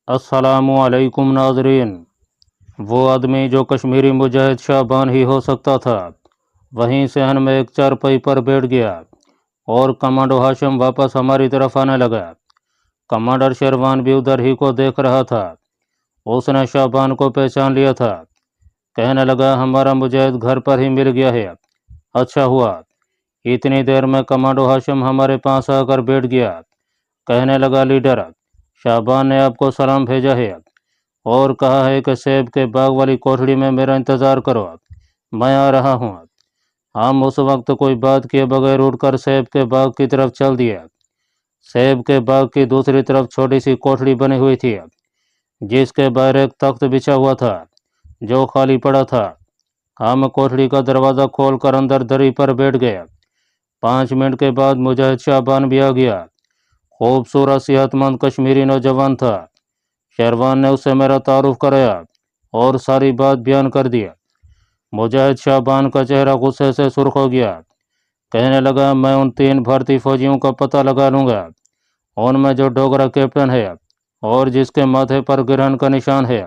अस्सलामु अलैकुम नाज़रीन। वो आदमी जो कश्मीरी मुजाहिद शाबान ही हो सकता था, वहीं सहन में एक चारपाई पर बैठ गया और कमांडो हाशिम वापस हमारी तरफ आने लगा। कमांडर शेरवान भी उधर ही को देख रहा था। उसने शाबान को पहचान लिया था। कहने लगा, हमारा मुजाहिद घर पर ही मिल गया है। अच्छा हुआ। इतनी देर में कमांडो हाशिम हमारे पास आकर बैठ गया। कहने लगा, लीडर, शाबान ने आपको सलाम भेजा है और कहा है कि सेब के बाग वाली कोठड़ी में मेरा इंतज़ार करो, मैं आ रहा हूँ। हम उस वक्त कोई बात किए बगैर उठकर सेब के बाग की तरफ चल दिए। सेब के बाग की दूसरी तरफ छोटी सी कोठड़ी बनी हुई थी, जिसके बाहर एक तख्त बिछा हुआ था जो खाली पड़ा था। हम कोठड़ी का दरवाज़ा खोलकर अंदर दरी पर बैठ गए। 5 मिनट के बाद मुजाहिद शाबान भी आ गया। खूबसूरत सेहतमंद कश्मीरी नौजवान था। शेरवान ने उससे मेरा तारुफ कराया और सारी बात बयान कर दिया। मुजाहिद शाबान का चेहरा गुस्से से सुर्ख हो गया। कहने लगा, मैं उन 3 भारतीय फौजियों का पता लगा लूँगा, उनमें जो डोगरा कैप्टन है और जिसके माथे पर गिरहन का निशान है।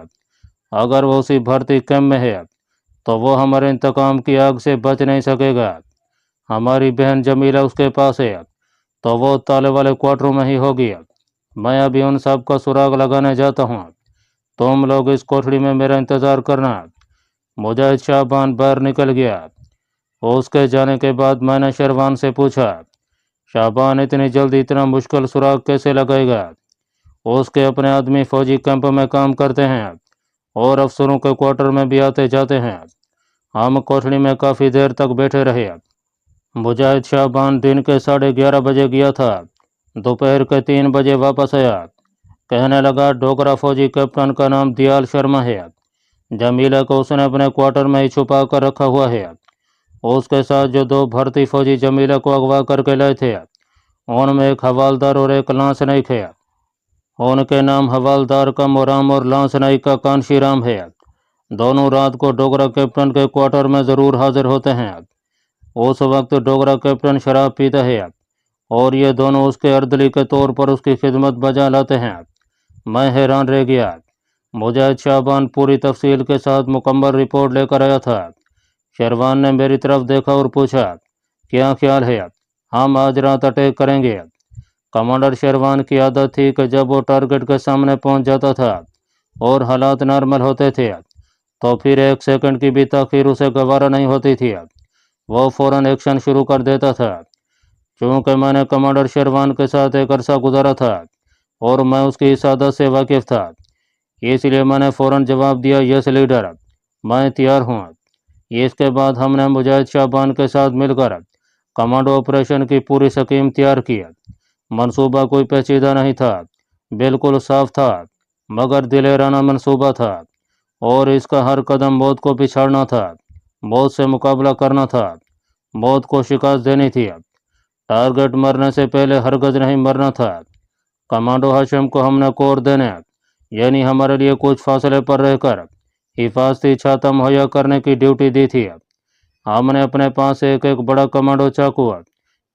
अगर वो उसी भारतीय कैंप में है तो वो हमारे इंतकाम की आग से बच नहीं सकेगा। हमारी बहन जमीला उसके पास है तो वो ताले वाले क्वार्टरों में ही होगी। मैं अभी उन सब का सुराग लगाने जाता हूँ। तुम लोग इस कोठड़ी में मेरा इंतज़ार करना। मुजाहिद शाबान बाहर निकल गया। उसके जाने के बाद मैंने शेरवान से पूछा, शाबान इतनी जल्दी इतना मुश्किल सुराग कैसे लगाएगा? उसके अपने आदमी फौजी कैंप में काम करते हैं और अफसरों के क्वार्टर में भी आते जाते हैं। हम कोठड़ी में काफ़ी देर तक बैठे रहे। मुजाहिद शाबान दिन के 11:30 बजे गया था। दोपहर के 3 बजे वापस आया। कहने लगा, डोगरा फौजी कैप्टन का नाम दयाल शर्मा है। जमीला को उसने अपने क्वार्टर में ही छुपा कर रखा हुआ है। उसके साथ जो 2 भारतीय फौजी जमीला को अगवा करके लाए थे, उनमें एक हवालदार और एक लांस नाइक है। उनके नाम हवालदार का मोराम और लांस नाइक का कांशीराम है। दोनों रात को डोगरा कैप्टन के क्वार्टर में ज़रूर हाजिर होते हैं। उस वक्त डोगरा कैप्टन शराब पीता है और ये दोनों उसके अर्दली के तौर पर उसकी खिदमत बजा लाते हैं। मैं हैरान रह गया। मुजाहिद शाबान पूरी तफसील के साथ मुकम्मल रिपोर्ट लेकर आया था। शेरवान ने मेरी तरफ देखा और पूछा, क्या ख्याल है, हम आज रात अटैक करेंगे? कमांडर शेरवान की आदत थी कि जब वो टारगेट के सामने पहुंच जाता था और हालात नॉर्मल होते थे तो फिर 1 सेकंड की भी ताखीर उसे गवारा नहीं होती थी। वो फ़ौरन एक्शन शुरू कर देता था। चूँकि मैंने कमांडर शेरवान के साथ एक अरसा गुजारा था और मैं उसकी इस आदत से वाकिफ़ था, इसलिए मैंने फ़ौरन जवाब दिया, यस लीडर, मैं तैयार हूँ। इसके बाद हमने मुजाहिद शाबान के साथ मिलकर कमांडो ऑपरेशन की पूरी स्कीम तैयार की। मंसूबा कोई पेचीदा नहीं था, बिल्कुल साफ था, मगर दिलेराना मंसूबा था और इसका हर कदम मौत को पिछाड़ना था, मौत से मुकाबला करना था, मौत को शिकस्त देनी थी। टारगेट मरने से पहले हरगज नहीं मरना था। कमांडो हाशिम को हमने कोर देने यानी हमारे लिए कुछ फासले पर रहकर हिफाजती छाता मुहैया करने की ड्यूटी दी थी। हमने अपने पास एक एक बड़ा कमांडो चाकू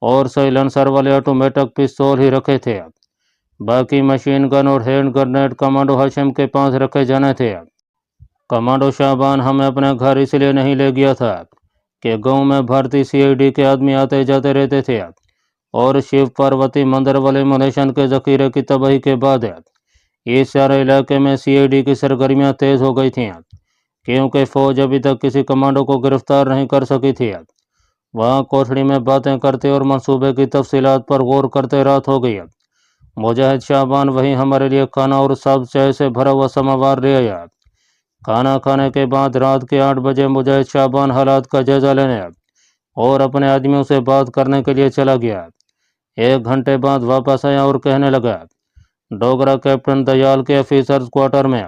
और साइलेंसर वाले ऑटोमेटिक पिस्तौल ही रखे थे। बाकी मशीन गन और हैंड ग्रेनेड कमांडो हाशिम के पास रखे जाने थे। कमांडो शाबान हमें अपने घर इसलिए नहीं ले गया था कि गांव में भारतीय सीआईडी के आदमी आते जाते रहते थे और शिव पार्वती मंदिर वाले मुनेशन के जखीरे की तबाही के बाद इस सारे इलाके में सीआईडी की सरगर्मियां तेज हो गई थीं, क्योंकि फौज अभी तक किसी कमांडो को गिरफ्तार नहीं कर सकी थी। वहाँ कोठड़ी में बातें करते और मंसूबे की तफसीलात पर गौर करते रात हो गई। मुजाहिद शाबान वहीं हमारे लिए खाना और सब चाय से भरा हुआ समावार ले आया। खाना खाने के बाद रात के 8 बजे मुजाहिद शाबान हालात का जायजा लेने और अपने आदमियों से बात करने के लिए चला गया। 1 घंटे बाद वापस आया और कहने लगा, डोगरा कैप्टन दयाल के ऑफिसर्स क्वार्टर में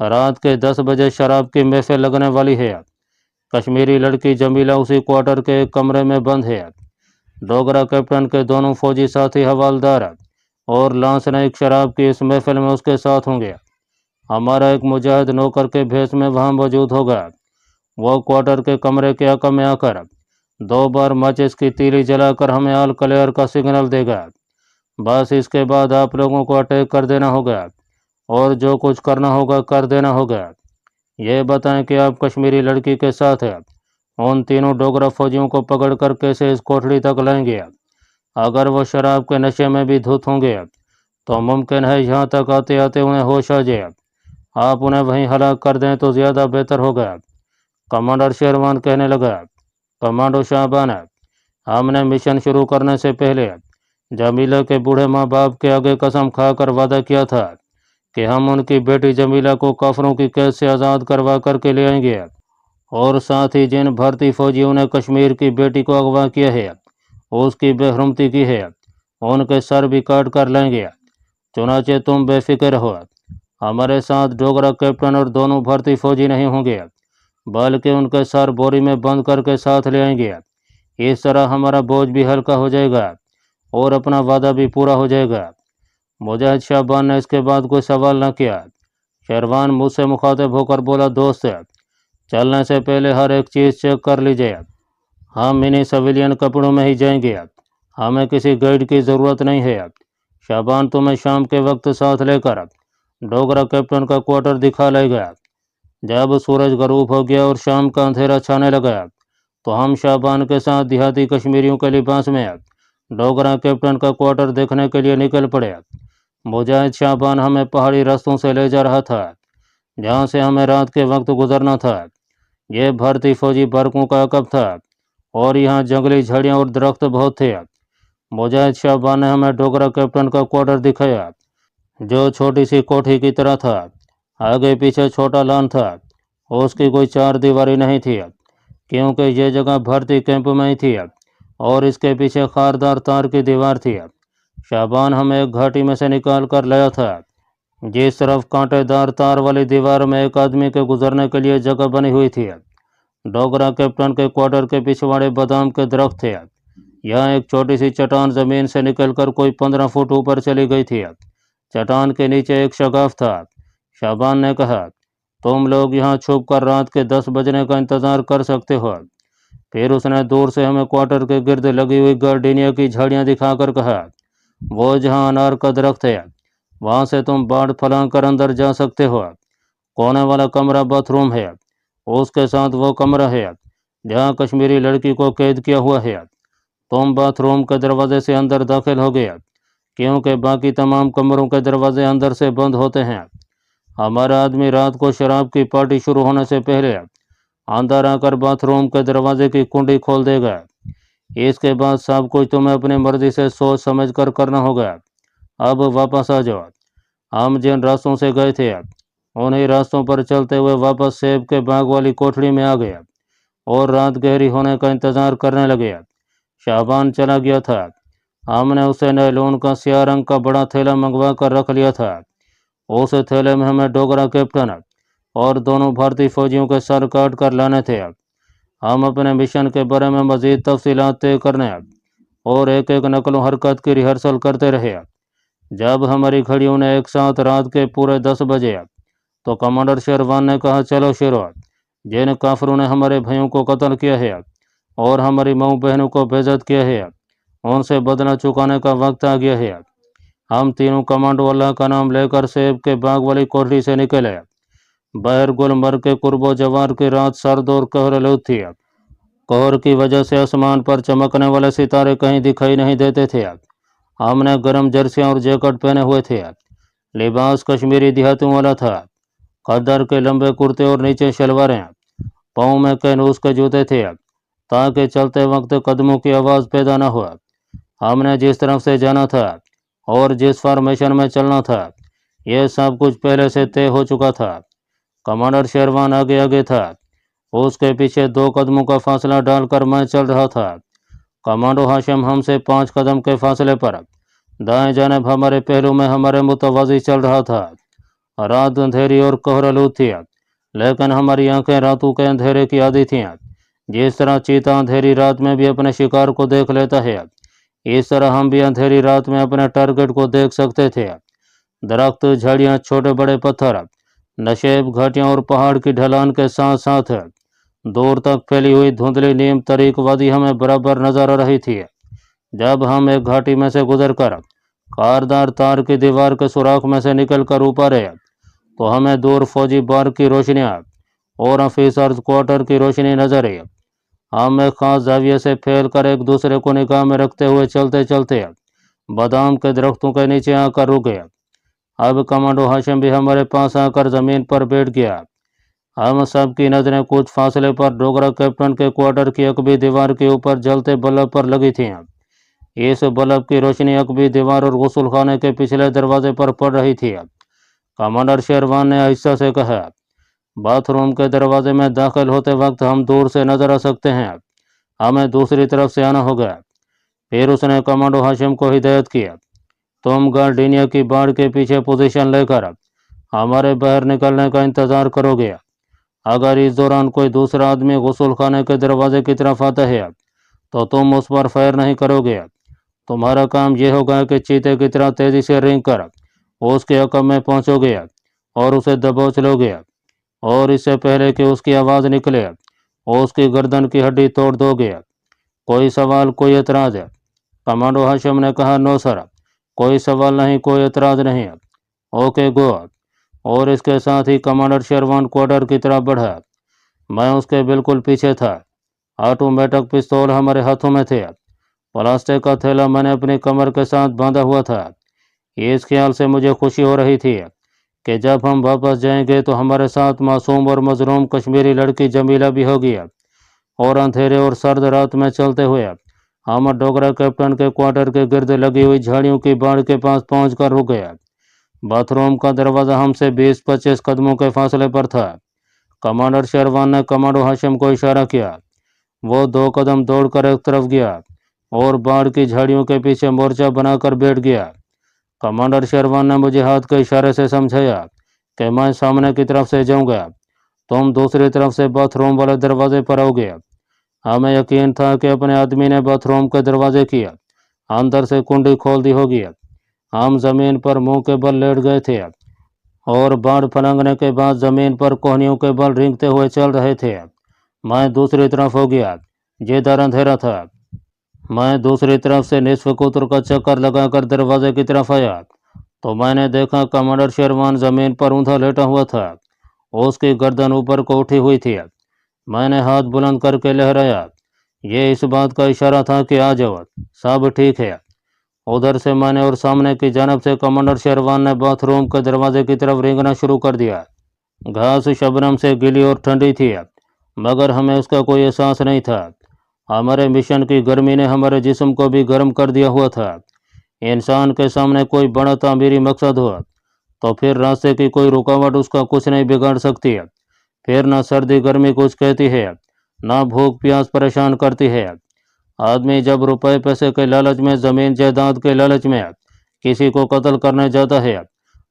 रात के 10 बजे शराब की महफिल लगने वाली है। कश्मीरी लड़की जमीला उसी क्वार्टर के एक कमरे में बंद है। डोगरा कैप्टन के दोनों फौजी साथी हवालदार और लांस नाइक शराब की इस महफिल में उसके साथ होंगे। हमारा एक मुजाहिद नौकर के भेष में वहाँ मौजूद होगा। वो क्वार्टर के कमरे के आका में आकर 2 बार माचिस की तीली जलाकर हमें ऑल क्लियर का सिग्नल देगा। बस इसके बाद आप लोगों को अटैक कर देना होगा और जो कुछ करना होगा कर देना होगा। ये बताएं कि आप कश्मीरी लड़की के साथ हैं उन तीनों डोगरा फौजियों को पकड़कर कैसे इस कोठरी तक लाएंगे। अगर वो शराब के नशे में भी धुत होंगे तो मुमकिन है यहाँ तक आते आते उन्हें होश आ जाए। आप उन्हें वहीं हलाक कर दें तो ज़्यादा बेहतर होगा। कमांडर शेरवान कहने लगा। कमांडो शाहबान, हमने मिशन शुरू करने से पहले जमीला के बूढ़े माँ बाप के आगे कसम खाकर वादा किया था कि हम उनकी बेटी जमीला को काफरों की कैद से आज़ाद करवा करके ले आएंगे, और साथ ही जिन भारतीय फौजियों ने कश्मीर की बेटी को अगवा किया है, उसकी बेहरमती की है, उनके सर भी काट कर लाएंगे। चुनाचे तुम बेफिक्र रहो, हमारे साथ डोगरा कैप्टन और दोनों भारतीय फौजी नहीं होंगे, बल्कि उनके सर बोरी में बंद करके साथ ले आएंगे। इस तरह हमारा बोझ भी हल्का हो जाएगा और अपना वादा भी पूरा हो जाएगा। मुजाहिद शाहबान ने इसके बाद कोई सवाल न किया। शेरवान मुझसे मुखातिब होकर बोला, दोस्त, चलने से पहले हर एक चीज़ चेक कर लीजिए। हम इन्हीं सिविलियन कपड़ों में ही जाएंगे, हमें किसी गाइड की ज़रूरत नहीं है। शाहबान तुम्हें शाम के वक्त साथ लेकर डोगरा कैप्टन का क्वार्टर दिखा लाएगा। जब सूरज गरूब हो गया और शाम का अंधेरा छाने लगा तो हम शाहबान के साथ देहाती कश्मीरियों के लिबास में डोगरा कैप्टन का क्वार्टर देखने के लिए निकल पड़े। मुजाहिद शाहबान हमें पहाड़ी रास्तों से ले जा रहा था जहाँ से हमें रात के वक्त गुजरना था। ये भारतीय फौजी बरकों का अकब था और यहाँ जंगली झाड़ियाँ और दरख्त बहुत थे। मुजाहिद शाहबान ने हमें डोगरा कैप्टन का क्वार्टर दिखाया, जो छोटी सी कोठी की तरह था। आगे पीछे छोटा लॉन था, उसकी कोई चार दीवारी नहीं थी क्योंकि ये जगह भर्ती कैंप में ही थी, और इसके पीछे खारदार तार की दीवार थी। शाहबान हमें एक घाटी में से निकाल कर लाया था जिस तरफ कांटेदार तार वाली दीवार में एक आदमी के गुजरने के लिए जगह बनी हुई थी। डोगरा कैप्टन के क्वार्टर के पिछवाड़े बादाम के दरख्त थे। यहाँ एक छोटी सी चट्टान जमीन से निकलकर कोई 15 फुट ऊपर चली गई थी। चट्टान के नीचे एक शगाफ था। शाहबान ने कहा, तुम लोग यहाँ छुप कर रात के 10 बजने का इंतज़ार कर सकते हो। फिर उसने दूर से हमें क्वार्टर के गिर्द लगी हुई गार्डिनिया की झाड़ियाँ दिखाकर कहा, वो जहाँ अनार का दरख्त है वहाँ से तुम बाड़ फलांग कर अंदर जा सकते हो। कोने वाला कमरा बाथरूम है, उसके साथ वो कमरा है जहाँ कश्मीरी लड़की को कैद किया हुआ है। तुम बाथरूम के दरवाजे से अंदर दाखिल हो गए क्योंकि बाकी तमाम कमरों के दरवाजे अंदर से बंद होते हैं। हमारा आदमी रात को शराब की पार्टी शुरू होने से पहले अंदर आकर बाथरूम के दरवाजे की कुंडी खोल देगा। इसके बाद सब कुछ तुम्हें अपनी मर्जी से सोच समझ कर करना होगा। अब वापस आ जाओ। हम जिन रास्तों से गए थे उन्हीं रास्तों पर चलते हुए वापस सेब के बाग वाली कोठरी में आ गए और रात गहरी होने का इंतजार करने लगे। शाहबान चला गया था। हमने उसे नायलॉन का स्याह रंग का बड़ा थैला मंगवा कर रख लिया था। उस थैले में हमें डोगरा कैप्टन और दोनों भारतीय फौजियों के सर काट कर लाने थे। हम अपने मिशन के बारे में मज़ीद तफसीलात तय करने और एक एक नकलो हरकत की रिहर्सल करते रहे। जब हमारी घड़ियों ने एक साथ रात के पूरे 10 बजे तो कमांडर शेरवान ने कहा, चलो शेरो, जिन काफरों ने हमारे भाइयों को कत्ल किया है और हमारी माऊ बहनों को बेइज्जत किया है, उनसे बदला चुकाने का वक्त आ गया है। हम तीनों कमांडो अल्लाह का नाम लेकर सेब के बाग वाली कोठरी से निकले। बहर गुलमर्ग के कुर्बो जवार की रात सर्द और कोहरालूद थी। कोहर की वजह से आसमान पर चमकने वाले सितारे कहीं दिखाई नहीं देते थे। हमने गर्म जर्सियाँ और जैकेट पहने हुए थे। लिबास कश्मीरी देहातियों वाला था। खद्दर के लंबे कुर्ते और नीचे शलवारें। पाँव में कैनूस के जूते थे ताकि चलते वक्त कदमों की आवाज़ पैदा न हो। हमने जिस तरफ से जाना था और जिस फॉर्मेशन में चलना था, यह सब कुछ पहले से तय हो चुका था। कमांडर शेरवान आगे आगे था, उसके पीछे 2 कदमों का फासला डालकर मैं चल रहा था। कमांडो हाशिम हमसे 5 कदम के फासले पर दाएं जानिब हमारे पहलू में हमारे मुतवाज़ी चल रहा था। रात अंधेरी और कोहरालूद थी, लेकिन हमारी आंखें रातों के अंधेरे की आदी थीं। जिस तरह चीता अंधेरी रात में भी अपने शिकार को देख लेता है, इस तरह हम भी अंधेरी रात में अपने टारगेट को देख सकते थे। दरख्त, झाड़ियाँ, छोटे बड़े पत्थर, नशेब घाटियाँ और पहाड़ की ढलान के साथ साथ दूर तक फैली हुई धुंधली नीम तरीक वादी हमें बराबर नजर आ रही थी। जब हम एक घाटी में से गुजरकर कारदार तार की दीवार के सुराख में से निकलकर ऊपर तो हमें दूर फौजी बार की रोशनियाँ और ऑफिसर्स क्वार्टर की रोशनी नजर आई। हम एक खास जाविये से फैल कर एक दूसरे को निगाह में रखते हुए चलते चलते बादाम के दरख्तों के नीचे आकर रुक गए। अब कमांडो हाशिम भी हमारे पास आकर जमीन पर बैठ गया। हम सब की नजरें कुछ फासले पर डोगरा कैप्टन के क्वार्टर की अकबी दीवार के ऊपर जलते बल्ब पर लगी थी। इस बल्ब की रोशनी अकबी दीवार और गुसल खाने के पिछले दरवाजे पर पड़ रही थी। कमांडर शेरवान ने आहिस्ता से कहा, बाथरूम के दरवाजे में दाखिल होते वक्त हम दूर से नजर आ सकते हैं, हमें दूसरी तरफ से आना होगा। फिर उसने कमांडो हाशिम को हिदायत किया, तुम गार्डिनिया की बाड़ के पीछे पोजीशन लेकर हमारे बाहर निकलने का इंतजार करोगे। अगर इस दौरान कोई दूसरा आदमी गुसल खाने के दरवाजे की तरफ आता है तो तुम उस पर फायर नहीं करोगे। तुम्हारा काम यह होगा कि चीते की तरह तेजी से रेंग कर उसके अकब में पहुंचोगे और उसे दबोच लोगे, और इससे पहले कि उसकी आवाज़ निकले उसकी गर्दन की हड्डी तोड़ दोगे। कोई सवाल, कोई एतराज़? कमांडो हाशिम ने कहा, नो सर, कोई सवाल नहीं, कोई एतराज़ नहीं। Okay go. और इसके साथ ही कमांडर शेरवान क्वार्टर की तरफ बढ़ा। मैं उसके बिल्कुल पीछे था। ऑटोमेटिक पिस्तौल हमारे हाथों में थे। प्लास्टिक का थैला मैंने अपनी कमर के साथ बांधा हुआ था। इस ख्याल से मुझे खुशी हो रही थी कि जब हम वापस जाएंगे तो हमारे साथ मासूम और मजलूम कश्मीरी लड़की जमीला भी होगी। और अंधेरे और सर्द रात में चलते हुए हम डोगरा कैप्टन के क्वार्टर के गिर्द लगी हुई झाड़ियों की बाड़ के पास पहुंचकर रुक गया। बाथरूम का दरवाज़ा हमसे 20-25 कदमों के फासले पर था। कमांडर शेरवान ने कमांडो हाशिम को इशारा किया। वो 2 कदम दौड़कर एक तरफ गया और बाढ़ की झाड़ियों के पीछे मोर्चा बनाकर बैठ गया। कमांडर शेरवान ने मुझे हाथ के इशारे से समझाया कि मैं सामने की तरफ से जाऊंगा, तुम दूसरी तरफ से बाथरूम वाले दरवाजे पर आओगे। हमें यकीन था कि अपने आदमी ने बाथरूम के दरवाजे की अंदर से कुंडी खोल दी होगी। हम जमीन पर मुंह के बल लेट गए थे और बाढ़ फलंगने के बाद जमीन पर कोहनियों के बल रेंगते हुए चल रहे थे। मैं दूसरी तरफ हो गया, जिधर अंधेरा था। मैं दूसरी तरफ से निस्फ कुतर का चक्कर लगाकर दरवाजे की तरफ आया तो मैंने देखा कमांडर शेरवान जमीन पर ऊंधा लेटा हुआ था। उसकी गर्दन ऊपर को उठी हुई थी। मैंने हाथ बुलंद करके लहराया। ये इस बात का इशारा था कि आ जाओ, सब ठीक है। उधर से मैंने और सामने की जानब से कमांडर शेरवान ने बाथरूम के दरवाजे की तरफ रेंगना शुरू कर दिया। घास शबनम से गीली और ठंडी थी, मगर हमें उसका कोई एहसास नहीं था। हमारे मिशन की गर्मी ने हमारे जिस्म को भी गर्म कर दिया हुआ था। इंसान के सामने कोई बड़ा तामीरी मकसद हो तो फिर रास्ते की कोई रुकावट उसका कुछ नहीं बिगाड़ सकती। फिर ना सर्दी गर्मी कुछ कहती है, ना भूख प्यास परेशान करती है। आदमी जब रुपए पैसे के लालच में, ज़मीन जायदाद के लालच में किसी को कत्ल करने जाता है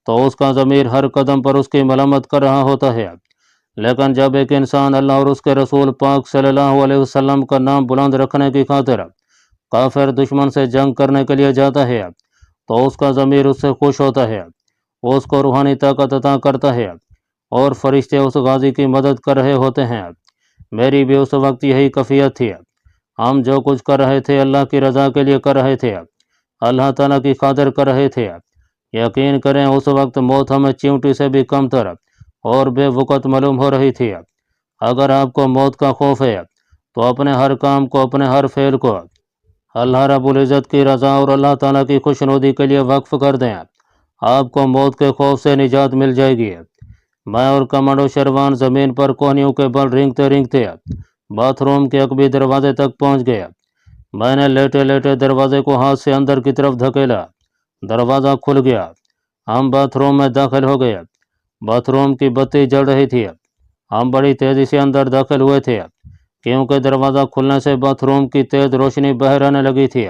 तो उसका ज़मीर हर कदम पर उसकी मलामत कर रहा होता है। लेकिन जब एक इंसान अल्लाह और उसके रसूल पाक सल्लल्लाहु अलैहि वसल्लम का नाम बुलंद रखने की खातिर काफिर दुश्मन से जंग करने के लिए जाता है तो उसका ज़मीर उससे खुश होता है, उसको रूहानी ताकत अता करता है और फरिश्ते उस गाजी की मदद कर रहे होते हैं। मेरी भी उस वक्त यही कैफियत थी। हम जो कुछ कर रहे थे अल्लाह की रज़ा के लिए कर रहे थे, अल्लाह ताला की खातिर कर रहे थे। यकीन करें उस वक्त मौत हमें चींटी से भी कमतर और बेवकत मालूम हो रही थी। अगर आपको मौत का खौफ है तो अपने हर काम को, अपने हर फेल को अल्लाह रब्बुल इज़्ज़त की रज़ा और अल्लाह ताला की खुशनुदी के लिए वक्फ कर दें। आपको मौत के खौफ से निजात मिल जाएगी। मैं और कमांडो शेरवान ज़मीन पर कोहनियों के बल रेंगते रेंगते बाथरूम के अकबी दरवाजे तक पहुंच गया। मैंने लेटे लेटे दरवाजे को हाथ से अंदर की तरफ धकेला। दरवाज़ा खुल गया। हम बाथरूम में दाखिल हो गए। बाथरूम की बत्ती जल रही थी। हम बड़ी तेज़ी से अंदर दाखिल हुए थे क्योंकि दरवाज़ा खुलने से बाथरूम की तेज़ रोशनी बाहर आने लगी थी।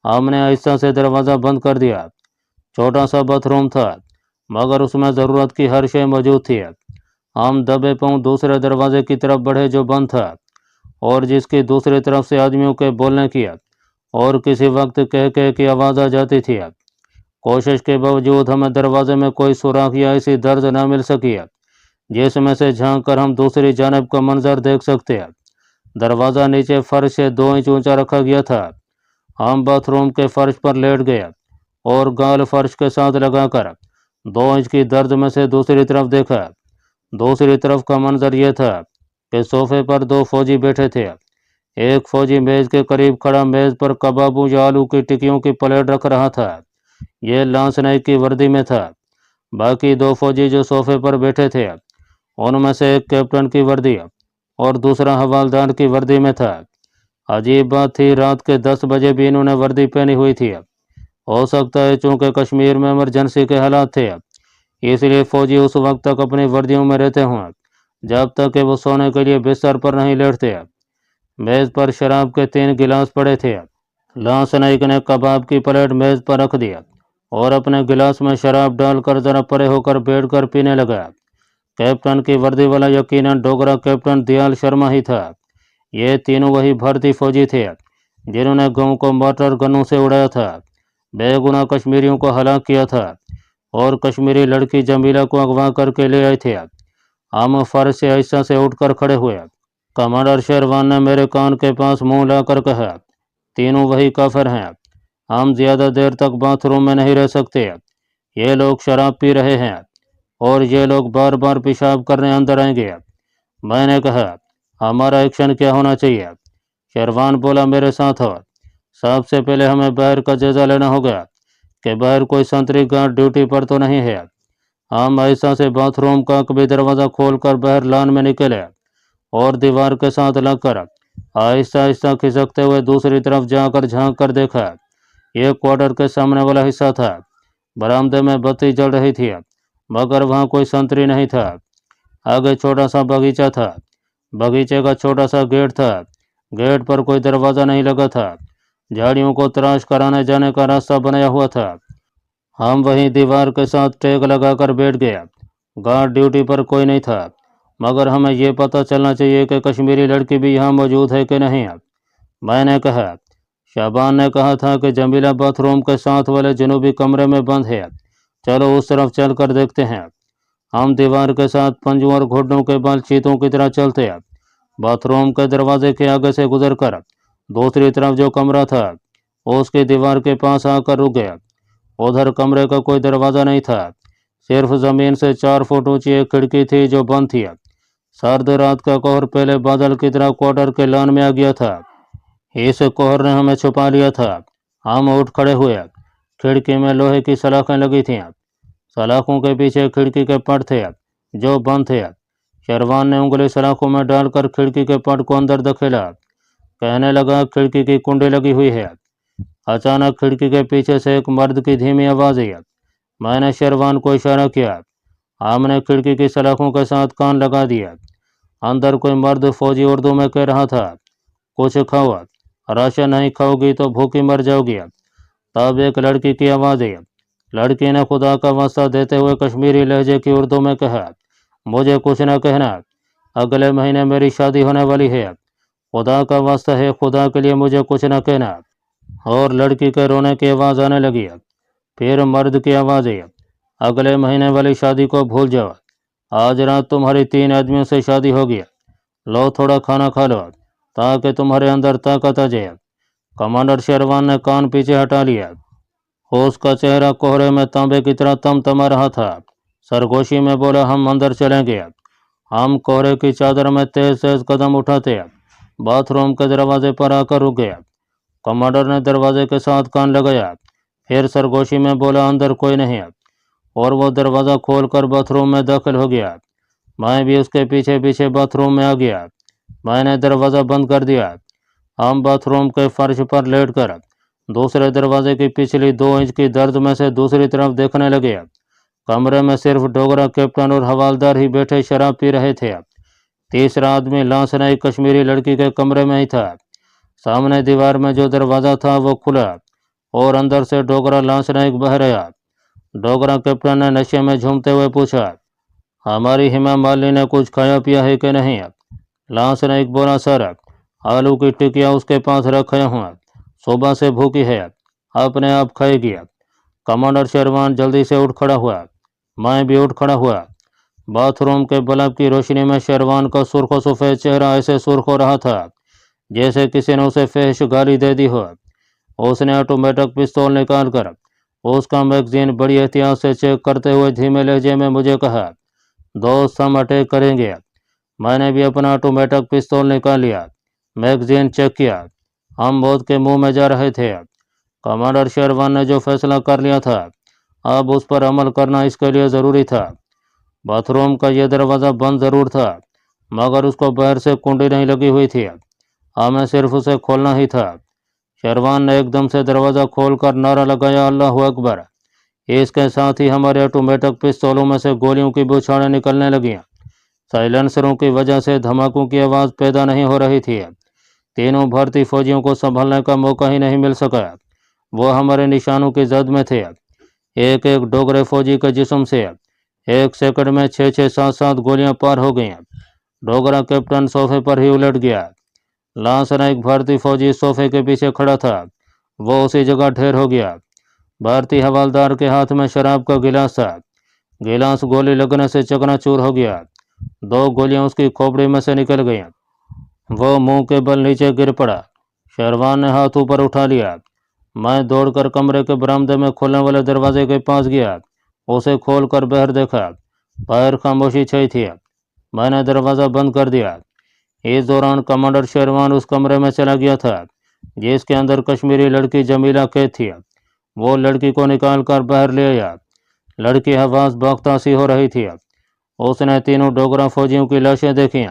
हमने आहिस्ता से दरवाज़ा बंद कर दिया। छोटा सा बाथरूम था मगर उसमें ज़रूरत की हर शय मौजूद थी। हम दबे पांव दूसरे दरवाजे की तरफ बढ़े जो बंद था और जिसकी दूसरी तरफ से आदमियों के बोलने की और किसी वक्त कह कह की आवाज़ आ जाती थी। कोशिश के बावजूद हमें दरवाजे में कोई सुराख या ऐसी दर्ज न मिल सकी जिसमें से झांक कर हम दूसरी जानब का मंजर देख सकते। दरवाज़ा नीचे फर्श से 2 इंच ऊंचा रखा गया था। हम बाथरूम के फर्श पर लेट गए और गाल फर्श के साथ लगाकर 2 इंच की दर्द में से दूसरी तरफ देखा। दूसरी तरफ का मंजर यह था कि सोफे पर 2 फौजी बैठे थे। एक फौजी मेज के करीब खड़ा मेज पर कबाबों या आलू की टिक्कियों की प्लेट रख रहा था। यह लांस नाइक की वर्दी में था। बाकी 2 फौजी जो सोफे पर बैठे थे उनमें से एक कैप्टन की वर्दी और दूसरा हवालदार की वर्दी में था। अजीब बात थी, रात के 10 बजे भी इन्होंने वर्दी पहनी हुई थी। हो सकता है चूंकि कश्मीर में इमरजेंसी के हालात थे इसलिए फौजी उस वक्त तक अपनी वर्दियों में रहते हों जब तक कि वो सोने के लिए बिस्तर पर नहीं लेटते। मेज पर शराब के 3 गिलास पड़े थे। लांस नाइक ने कबाब की प्लेट मेज पर रख दिया और अपने गिलास में शराब डालकर जरा परे होकर बैठकर पीने लगा। कैप्टन की वर्दी वाला यकीनन डोगरा कैप्टन दयाल शर्मा ही था। ये तीनों वही भारतीय फौजी थे जिन्होंने गांव को मोटर गनों से उड़ाया था, बेगुनाह कश्मीरियों को हलाक किया था और कश्मीरी लड़की जमीला को अगवा करके ले आए थे। हम फर्श से ऐसा से उठकर खड़े हुए। कमांडर शेरवान ने मेरे कान के पास मुंह लाकर कहा, तीनों वही काफिर हैं। हम ज्यादा देर तक बाथरूम में नहीं रह सकते। ये लोग शराब पी रहे हैं और ये लोग बार बार पेशाब करने अंदर आएंगे। मैंने कहा, हमारा एक्शन क्या होना चाहिए? शेरवान बोला, मेरे साथ हो। सबसे पहले हमें बाहर का जायजा लेना होगा कि बाहर कोई संतरी गार्ड ड्यूटी पर तो नहीं है। हम ऐसा से बाथरूम का कभी दरवाज़ा खोलकर बाहर लान में निकले और दीवार के साथ लगकर आहिस्ता आहिस्ता खिसकते हुए दूसरी तरफ जाकर झांक कर देखा। यह क्वार्टर के सामने वाला हिस्सा था। बरामदे में बत्ती जल रही थी मगर वहाँ कोई संतरी नहीं था। आगे छोटा सा बगीचा था। बगीचे का छोटा सा गेट था। गेट पर कोई दरवाज़ा नहीं लगा था। झाड़ियों को तराश कर आने जाने का रास्ता बनाया हुआ था। हम वहीं दीवार के साथ टेक लगाकर बैठ गए। गार्ड ड्यूटी पर कोई नहीं था मगर हमें यह पता चलना चाहिए कि कश्मीरी लड़की भी यहाँ मौजूद है कि नहीं। मैंने कहा, शाबान ने कहा था कि जमीला बाथरूम के साथ वाले जनूबी कमरे में बंद है। चलो उस तरफ चल कर देखते हैं। हम दीवार के साथ पंजों और घुटनों के बल चीतों की तरह चलते। बाथरूम के दरवाजे के आगे से गुजरकर दूसरी तरफ जो कमरा था उसकी दीवार के पास आकर रुक गया। उधर कमरे का कोई दरवाज़ा नहीं था। सिर्फ ज़मीन से 4 फुट ऊंची एक खिड़की थी जो बंद थी। सर्द रात का कोहर पहले बादल की तरह क्वार्टर के लान में आ गया था। इस कोहर ने हमें छुपा लिया था। हम उठ खड़े हुए। खिड़की में लोहे की सलाखें लगी थीं। सलाखों के पीछे खिड़की के पट थे जो बंद थे। शेरवान ने उंगली सलाखों में डालकर खिड़की के पट को अंदर धकेला। कहने लगा, खिड़की की कुंडी लगी हुई है। अचानक खिड़की के पीछे से एक मर्द की धीमी आवाज़ आई। मैंने शेरवान को इशारा किया। हमने खिड़की की सलाखों के साथ कान लगा दिया। अंदर कोई मर्द फौजी उर्दू में कह रहा था, कुछ खाओ, राशन नहीं खाओगी तो भूखी मर जाओगी। तब एक लड़की की आवाज़ आई। लड़की ने खुदा का वास्ता देते हुए कश्मीरी लहजे की उर्दू में कहा, मुझे कुछ न कहना, अगले महीने मेरी शादी होने वाली है। खुदा का वास्ता है, खुदा के लिए मुझे कुछ न कहना। और लड़की के रोने की आवाज़ आने लगी। फिर मर्द की आवाज़ आई, अगले महीने वाली शादी को भूल जाओ। आज रात तुम्हारी 3 आदमियों से शादी होगी। लो थोड़ा खाना खा लो ताकि तुम्हारे अंदर ताकत आ जाए। कमांडर शेरवान ने कान पीछे हटा लिया। उसका चेहरा कोहरे में तांबे की तरह तमतमा रहा था। सरगोशी में बोला, हम अंदर चलेंगे। हम कोहरे की चादर में तेज तेज कदम उठाते बाथरूम के दरवाजे पर आकर रुक गया। कमांडर ने दरवाजे के साथ कान लगाया। फिर सरगोशी में बोला, अंदर कोई नहीं है, और वो दरवाज़ा खोलकर बाथरूम में दाखिल हो गया। मैं भी उसके पीछे पीछे बाथरूम में आ गया। मैंने दरवाज़ा बंद कर दिया। हम बाथरूम के फर्श पर लेटकर दूसरे दरवाजे की पिछली 2 इंच की दर्द में से दूसरी तरफ देखने लगे। कमरे में सिर्फ डोगरा कैप्टन और हवालदार ही बैठे शराब पी रहे थे। तीसरा आदमी लांस नाइक कश्मीरी लड़की के कमरे में ही था। सामने दीवार में जो दरवाज़ा था वो खुला और अंदर से डोगरा लांस नाइक बाहर आया। डोगरा कैप्टन ने नशे में झूमते हुए पूछा, हमारी हेमा मालिनी ने कुछ खाया पिया है कि नहीं? लांस नाइक बोला, सर आलू की टिकिया उसके पास रखा हूँ, सुबह से भूखी है, अपने आप खाएगी। कमांडर शेरवान जल्दी से उठ खड़ा हुआ। मैं भी उठ खड़ा हुआ। बाथरूम के बल्ब की रोशनी में शेरवान का सुर्ख सफ़ेद चेहरा ऐसे सुर्ख हो रहा था जैसे किसी ने उसे फहश गाली दे दी हो। उसने ऑटोमेटिक पिस्तौल निकालकर اس کا میگزین بڑی احتیاط سے چیک کرتے ہوئے دھیمے لہجے میں مجھے کہا، دوست ہم اٹیک کریں گے۔ میں نے بھی اپنا آٹومیٹک پستول نکال لیا، میگزین چیک کیا۔ ہم موت کے منہ میں جا رہے تھے۔ کمانڈر شیروان نے جو فیصلہ کر لیا تھا اب اس پر عمل کرنا اس کے لیے ضروری تھا۔ باتھ روم کا یہ دروازہ بند ضرور تھا مگر اس کو باہر سے کنڈی نہیں لگی ہوئی تھی، ہمیں صرف اسے کھولنا ہی تھا۔ شیروان نے ایک دم سے دروازہ کھول کر نعرہ لگایا، اللہ اکبر! اس کے ساتھ ہی ہمارے آٹومیٹک پستولوں میں سے گولیوں کی بوچھاڑیں نکلنے لگیں۔ سائلنسروں کی وجہ سے دھماکوں کی آواز پیدا نہیں ہو رہی تھی۔ تینوں بھارتی فوجیوں کو سنبھلنے کا موقع ہی نہیں مل سکا، وہ ہمارے نشانوں کی زد میں تھے۔ ایک ایک ڈوگرے فوجی کے جسم سے ایک سیکنڈ میں 6-7 گولیاں پار ہو گئیں۔ ڈوگرا کیپٹن صوفے پر ہی الٹ گیا۔ لانسنا ایک بھارتی فوجی صوفے کے پیچھے کھڑا تھا، وہ اسی جگہ ڈھیر ہو گیا۔ بھارتی حوالدار کے ہاتھ میں شراب کا گلاس تھا، گلاس گولی لگنے سے چکنا چور ہو گیا، 2 گولیاں اس کی کھوپڑی میں سے نکل گئیں۔ وہ منہ کے بل نیچے گر پڑا۔ شیروان نے ہاتھ اوپر اٹھا لیا۔ میں دوڑ کر کمرے کے برآمدے میں کھلنے والے دروازے کے پاس گیا، اسے کھول کر باہر دیکھا، باہر خاموشی چھائی تھی۔ میں نے دروازہ بند کر دیا۔ اس دوران کمانڈر شیروان اس کمرے میں چلا گیا تھا جس کے اندر کشمیری لڑکی جمیلہ قید تھی۔ وہ لڑکی کو نکال کر باہر لے آیا۔ لڑکی حواس باختہ سی ہو رہی تھی۔ اس نے تینوں ڈوگرا فوجیوں کی لاشیں دیکھیں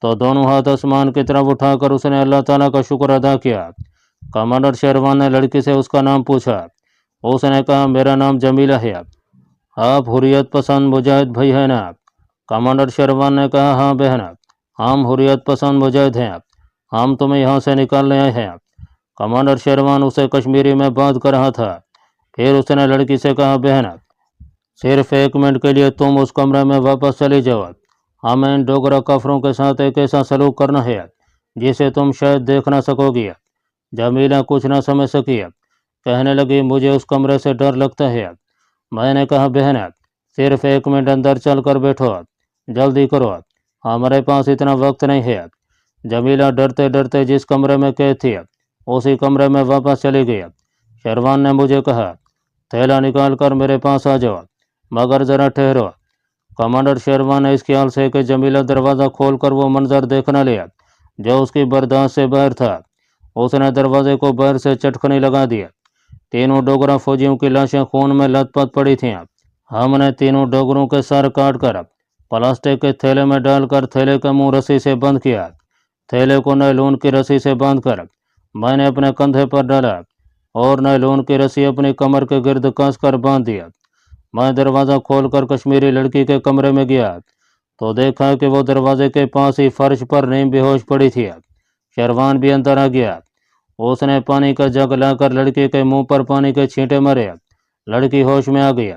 تو دونوں ہاتھ آسمان کی طرف اٹھا کر اس نے اللہ تعالیٰ کا شکر ادا کیا۔ کمانڈر شیروان نے لڑکی سے اس کا نام پوچھا۔ اس نے کہا، میرا نام جمیلہ ہے۔ آپ حریت پسند مجاہد بھائی ہیں نا؟ کمانڈر شیروان نے کہا، ہاں بہن، ہم حریت پسند مجاہد ہیں، ہم تمہیں یہاں سے نکالنے آئے ہیں۔ کمانڈر شیروان اسے کشمیری میں بات کر رہا تھا، پھر اس نے لڑکی سے کہا، بہن صرف 1 منٹ کے لیے تم اس کمرے میں واپس چلی جاؤ، ہمیں ان ڈوگرا کافروں کے ساتھ ایک ایسا سلوک کرنا ہے جسے تم شاید دیکھ نہ سکو گی۔ جمیلہ کچھ نہ سمجھ سکی، کہنے لگی، مجھے اس کمرے سے ڈر لگتا ہے۔ میں نے کہا، بہن صرف 1 منٹ اندر چل کر بیٹھو، جلدی کرو، ہمارے پاس اتنا وقت نہیں ہے۔ جمیلہ ڈرتے ڈرتے جس کمرے میں قید تھی اسی کمرے میں واپس چلی گئی۔ شیروان نے مجھے کہا، تھیلا نکال کر میرے پاس آ جاؤ، مگر ذرا ٹھہرو۔ کمانڈر شیروان نے اس خیال سے کہ جمیلہ دروازہ کھول کر وہ منظر دیکھ نہ لیا جو اس کی برداشت سے باہر تھا، اس نے دروازے کو باہر سے چٹکنی لگا دیا۔ تینوں ڈوگرا فوجیوں کی لاشیں خون میں لت پت پڑی تھیں۔ ہم نے تینوں ڈوگروں کے سر کاٹ کر پلاسٹک کے تھیلے میں ڈال کر تھیلے کا منہ رسی سے بند کیا۔ تھیلے کو نائلون کی رسی سے باندھ کر میں نے اپنے کندھے پر ڈالا اور نائلون کی رسی اپنی کمر کے گرد کس کر باندھ دیا۔ میں دروازہ کھول کر کشمیری لڑکی کے کمرے میں گیا تو دیکھا کہ وہ دروازے کے پاس ہی فرش پر نیم بے ہوش پڑی تھی۔ شیروان بھی اندر آ گیا، اس نے پانی کا جگ لا کر لڑکی کے منہ پر پانی کے چھینٹے مارے، لڑکی ہوش میں آ گئی۔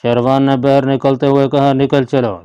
شیروان نے باہر نکلتے ہوئے کہا، نکل چلو۔